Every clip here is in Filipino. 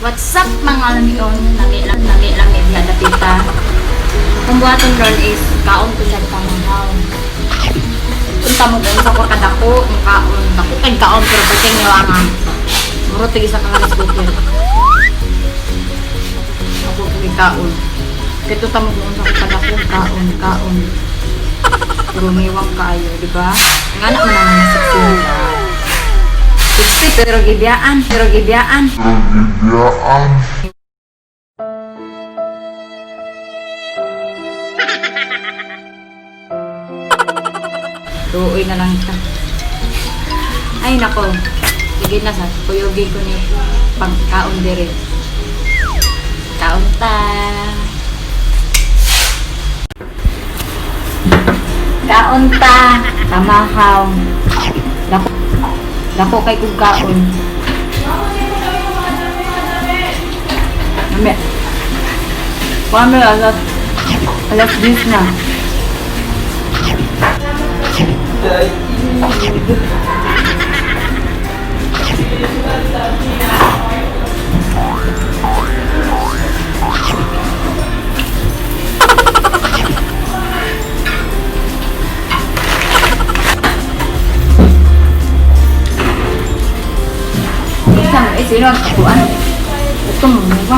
What's up mga lamion? Lami lang diha dapita. Kung buhaton ron is kaon ko sa pamanghaw. Unta mo kung sa ko kadako, ang kaon. Dako kay kaon pero pati niwangan. Muro tig isa ka rice cooker. Ako kay kaon. Kito tamo kung sa ko kadako, kaon. Pero miwang kaayo, di ba? Ngana man ang nasaksin. Pero gibiyaan. Tuoy na lang ito. Ay nako. Sige na sa kuyogin ko ni pagkaon dire. Kaon ta. Kaon ta. Tamahaw. Dako kay kong kaon. Mami. Mami, alas 10 na. Sino ang kapuan? Ito mo ba?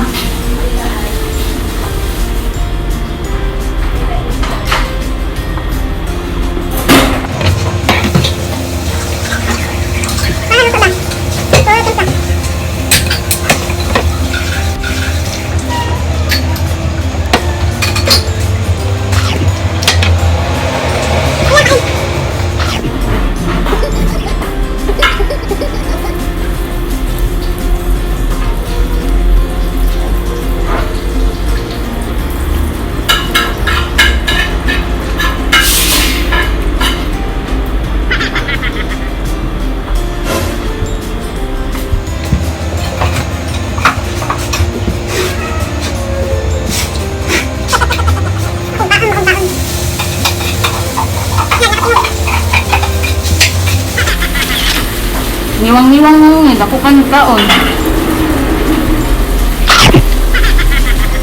Niwang-niwang mo nga, dako ka kaon.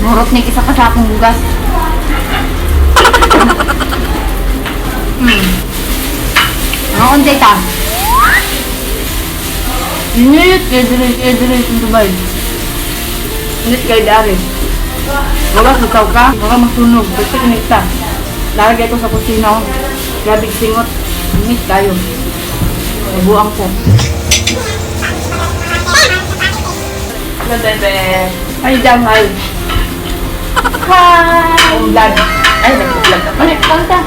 Murot ni isa ka sa akong bugas. Ngaon day ta. Init kay dire sa Dubai. Init kay dari. Wala sukaw ka, wala masunog, basta kinita. Lagay ko sa kusina. Grabe singot. Init kayo. Nabuang ko. Bebe. Ay, damay. Hi! Vlog. Ay, nag-vlog ako. Ano, kanta?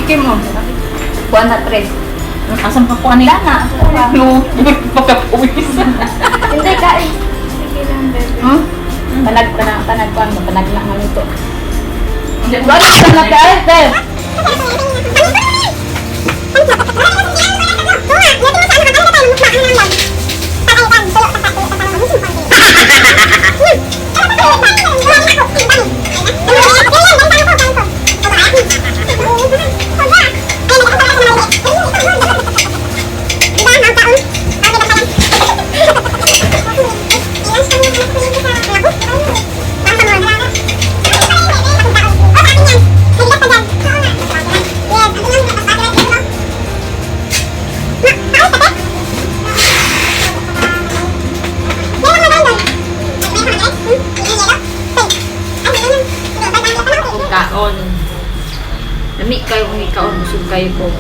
Ikim mo. Kuha na, tres. Asam ka kuha nila na. No, pagkapuwis. Hindi, kain. Sige lang, bebe. Panag kuha mo. Panag lang ang ito. Wala ka na kain, bebe. Kaon. Lami kayo kung ikaon, busog kayo po.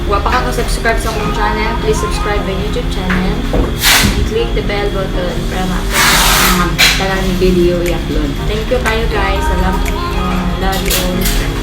Huwag pa ka subscribe sa akong channel, please subscribe my YouTube channel and click the bell button para ma-upload ang mga talang video i-upload. Thank you kayo guys. Love you all.